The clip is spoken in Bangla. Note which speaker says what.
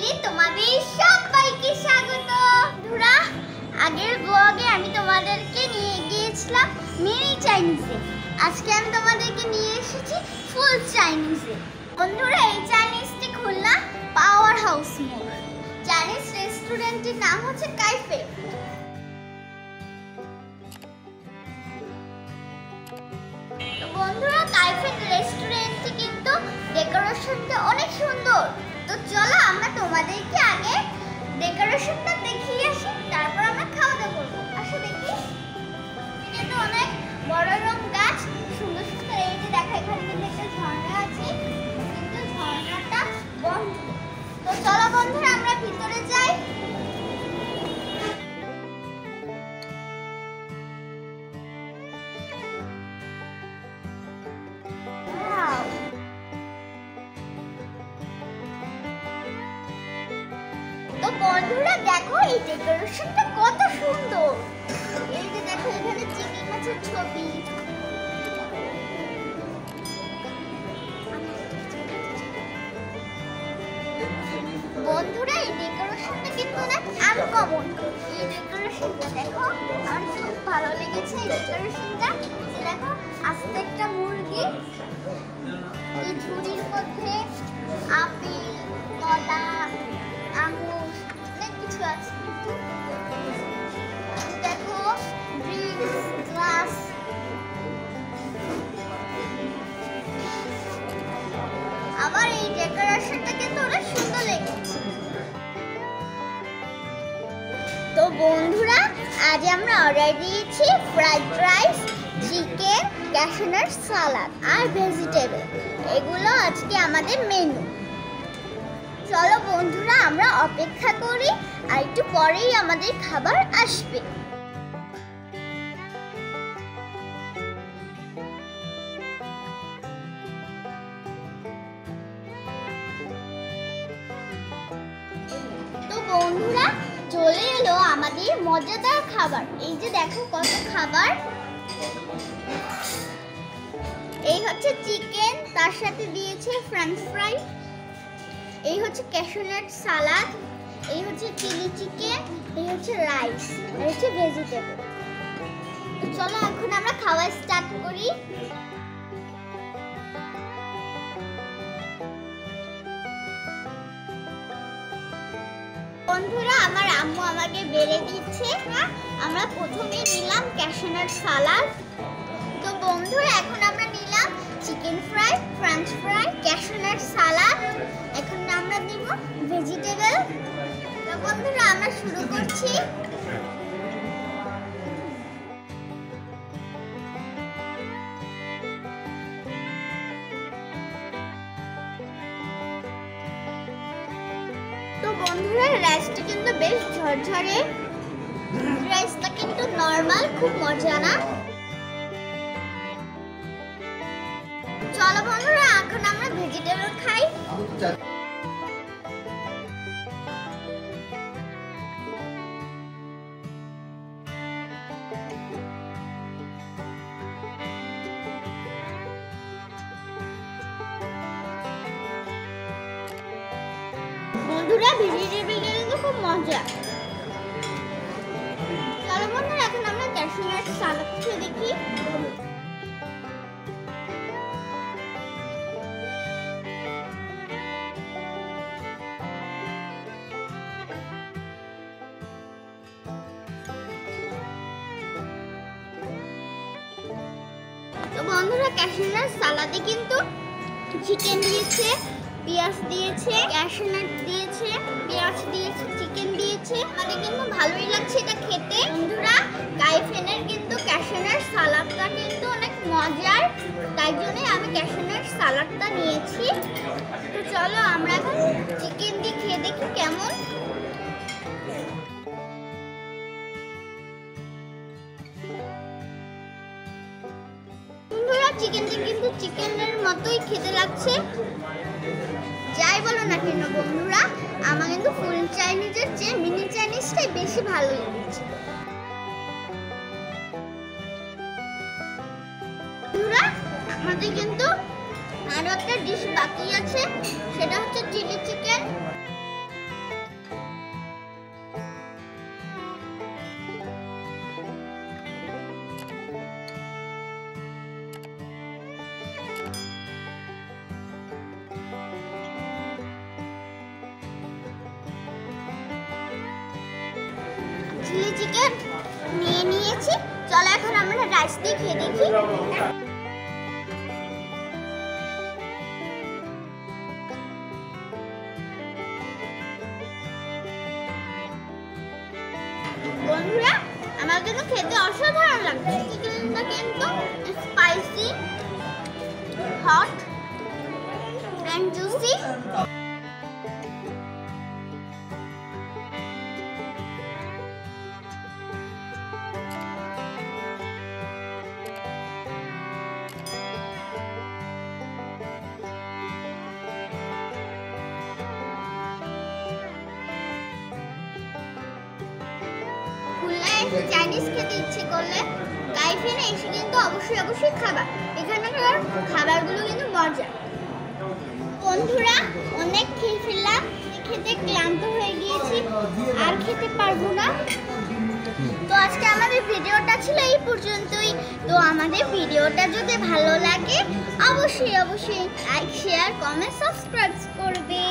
Speaker 1: চ্যানেলে তোমাদের সবাইকে স্বাগত। বন্ধুরা, আগের ব্লগে আমি তোমাদেরকে নিয়ে গিয়েছিলাম মিনি চাইনিজে। আজকে আমি তোমাদেরকে নিয়ে এসেছি ফুল চাইনিজে। বন্ধুরা, এই চাইনিজটি খুলনা পাওয়ার হাউস মোড়। চাইনিজ রেস্টুরেন্টের নাম হচ্ছে কাইফে। বন্ধুরা, কাইফে রেস্টুরেন্টটি কিন্তু ডেকোরেশনটা অনেক সুন্দর। তো চলো আমরা তোমাদেরকে আগে ডেকোরেশনটা দেখিয়ে আসি, তারপর আমরা খাওয়া দাওয়া করবো। আসো দেখি। কিন্তু অনেক বড় রকম গাছ, সুন্দর সুন্দর। এই যে দেখো, এখানে কিন্তু একটা ঝর্ণা আছে, কিন্তু ঝর্ণাটা বন্ধ। তো চলো বন্ধুরা, আমরা ভিতরে যাই। তো বন্ধুরা দেখো, এই ডেকোরেশনটা কত সুন্দর। এই যে দেখো, এখানে চিংড়ি মাছের ছবি। বন্ধুরা, এই ডেকোরেশনটা কিন্তু না আনকমন। এই ডেকোরেশনটা দেখো, আমার খুব ভালো লেগেছে। এই ডেকোরেশনটা দেখো, আস্তে একটা মুরগি, এই ঝুড়ির মধ্যে আপেল, কলা, আঙুর, অনেক কিছু আছে। দেখো, ড্রিঙ্কস, গ্লাস। আমার এই ডেকোরেশনটা কিন্তু অনেক সুন্দর লেগেছে। তো বন্ধুরা, আজ আমরা অর্ডার দিয়েছি fried rice, chicken, cashew nut salad আর ভেজিটেবল। এগুলো আজকে আমাদের মেনু। চলো বন্ধুরা, আমরা অপেক্ষা করি, আর একটু পরেই আমাদের খাবার আসবে। তো বন্ধুরা, চলে এলো আমাদের মজাদার খাবার। এই যে দেখো, কত খাবার। এই হচ্ছে চিকেন, তার সাথে দিয়েছে ফ্রেঞ্চ ফ্রাই। এই হচ্ছে ক্যাশনাট সালাদ, এই হচ্ছে চিলি চিকেন, এই হচ্ছে রাইস, আর হচ্ছে ভেজিটেবল। তো চলো এখন আমরা খাওয়া স্টার্ট করি। বন্ধুরা, আমার আম্মু আমাকে বেড়ে দিচ্ছে। আমরা প্রথমে নিলাম ক্যাশনাট সালাদ। তো বন্ধুরা, এখন আমরা নিলাম chicken fry, French fry, cashew nut salad. এখন আমরা দিব ভেজিটেবল। তো বন্ধুরা, আমরা শুরু করছি। তো বন্ধুরা, রাইসটা কিন্তু বেশ ঝরঝরে। রাইসটা কিন্তু নরমাল, খুব মজা না। চলো বন্ধুরা, এখন আমরা ভেজিটেবল খাই। বন্ধুরা, ভেজিটেবল কিন্তু খুব মজা। চলো বন্ধুরা, এখন আমরা ক্যাশনাট সালাদ খেয়ে দেখি। তো বন্ধুরা, ক্যাশনাট সালাদে কিন্তু চিকেন দিয়েছে, পেঁয়াজ দিয়েছে, ক্যাশনাট দিয়েছে, পেঁয়াজ দিয়েছে, চিকেন দিয়েছে। আমাদের কিন্তু ভালোই লাগছে এটা খেতে। বন্ধুরা, কাইফেনের কিন্তু ক্যাশনাট সালাদটা কিন্তু অনেক মজার, তাই জন্য আমি ক্যাশনাট সালাদটা নিয়েছি। তো চলো আমরা এখন চিকেন দিয়ে খেয়ে দেখি কেমন। চিকেনটা কিন্তু চিকেনের মতোই খেতে লাগছে। যাই বলো না কেন বন্ধুরা, আমার কিন্তু ফুল চাইনিজের চেয়ে মিনি চাইনিজটাই বেশি ভালো লেগেছে। বন্ধুরা, আমাদের কিন্তু আরো একটা ডিশ বাকি আছে, সেটা হচ্ছে চিলি চিকেন। চিকেন নিয়ে নিয়েছি। চলো এখন আমরা রাইস দিয়ে খেয়ে দেখি। বন্ধুরা, আমার কিন্তু খেতে অসাধারণ লাগছে। চিকেনটা কিন্তু spicy, hot and juicy. Chinese খেতে ইচ্ছে করলে কাইফেনে এসে কিন্তু অবশ্যই খাবার। এখানকার খাবারগুলো কিন্তু মজা। বন্ধুরা, অনেক খেয়ে ফেললাম, খেতে ক্লান্ত হয়ে গিয়েছি, আর খেতে পারবো না। তো আজকে আমাদের ভিডিওটা ছিল এই পর্যন্তই। তো আমাদের ভিডিওটা যদি ভালো লাগে অবশ্যই লাইক, শেয়ার, কমেন্ট, সাবস্ক্রাইব করবে।